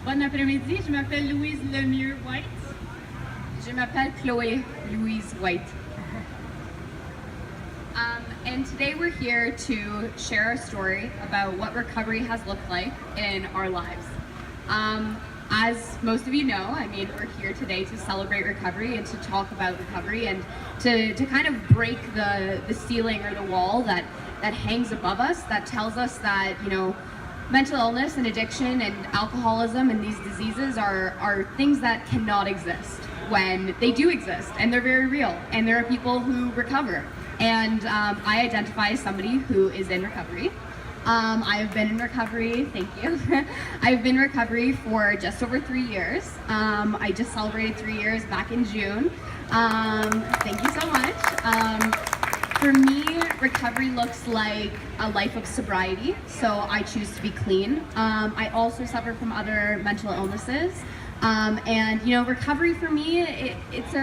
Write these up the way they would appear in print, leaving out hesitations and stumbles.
Bon après-midi, je m'appelle Louise Lemieux-White. Je m'appelle Chloe Louise White. And today we're here to share our story about what recovery has looked like in our lives. As most of you know, we're here today to celebrate recovery and to talk about recovery and to kind of break the ceiling or the wall that hangs above us that tells us that, mental illness and addiction and alcoholism and these diseases are things that cannot exist when they do exist, and they're very real, and there are people who recover. And I identify as somebody who is in recovery. I have been in recovery, thank you. I've been in recovery for just over 3 years. I just celebrated 3 years back in June. Thank you so much. For me, recovery looks like a life of sobriety, so I choose to be clean. I also suffer from other mental illnesses. Recovery for me, it's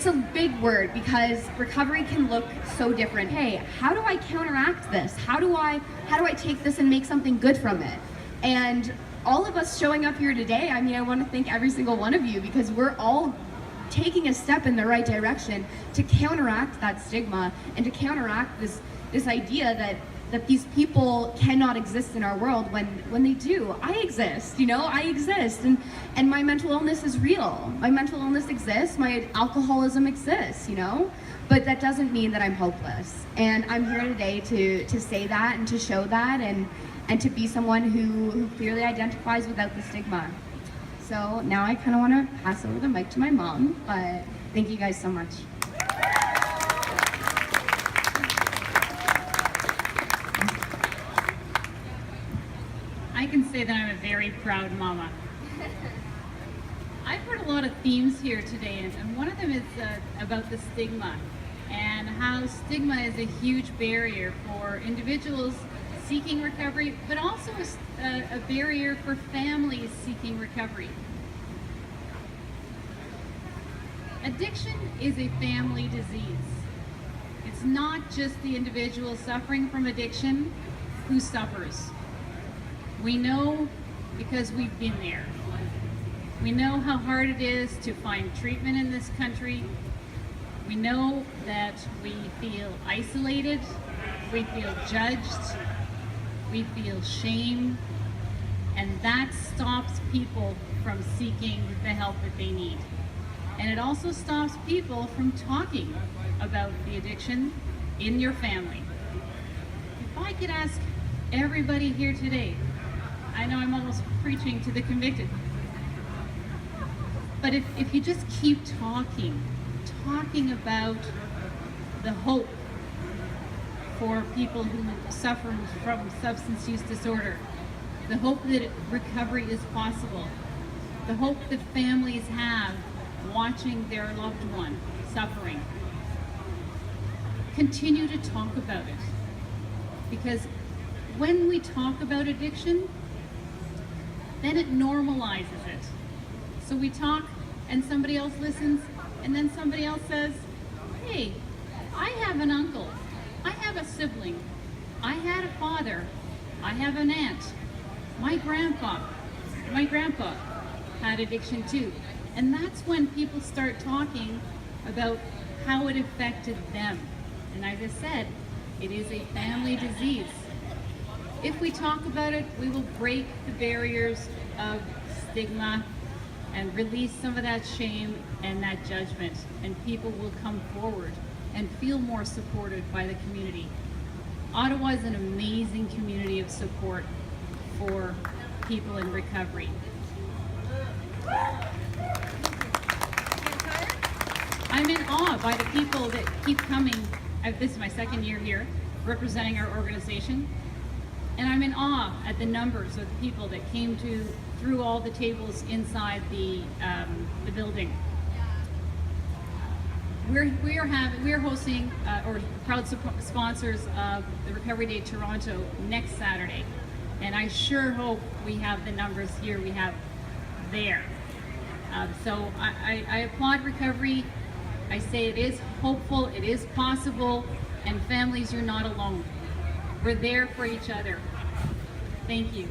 a big word because recovery can look so different. Hey, how do I counteract this? How do I take this and make something good from it? And all of us showing up here today, I want to thank every single one of you because we're all taking a step in the right direction to counteract that stigma and to counteract this idea that these people cannot exist in our world when they do. I exist, I exist, and my mental illness is real. My mental illness exists, my alcoholism exists, but that doesn't mean that I'm hopeless. And I'm here today to say that and to show that and to be someone who clearly identifies without the stigma. So now I kind of want to pass over the mic to my mom, but thank you guys so much. I can say that I'm a very proud mama. I've heard a lot of themes here today, and one of them is about the stigma and how stigma is a huge barrier for individuals seeking recovery, but also a barrier for families seeking recovery. Addiction is a family disease. It's not just the individual suffering from addiction who suffers. We know because we've been there. We know how hard it is to find treatment in this country. We know that we feel isolated, we feel judged, we feel shame, and that stops people from seeking the help that they need. And it also stops people from talking about the addiction in your family. If I could ask everybody here today, I know I'm almost preaching to the convicted, but if you just keep talking about the hope for people who suffer from substance use disorder, the hope that recovery is possible, the hope that families have watching their loved one suffering, continue to talk about it. Because when we talk about addiction, then it normalizes it. So we talk and somebody else listens, and then somebody else says, hey, I have an uncle, I have a sibling, I had a father, I have an aunt, my grandpa had addiction too. And that's when people start talking about how it affected them. And as I said, it is a family disease. If we talk about it, we will break the barriers of stigma and release some of that shame and that judgment, and people will come forward and feel more supported by the community. Ottawa is an amazing community of support for people in recovery. I'm in awe by the people that keep coming. This is my second year here representing our organization. And I'm in awe at the numbers of the people that came through all the tables inside the building. We're hosting or proud sponsors of the Recovery Day Toronto next Saturday, and I sure hope we have the numbers here we have there. So I applaud recovery. I say it is hopeful, it is possible, and families, you're not alone. We're there for each other. Thank you.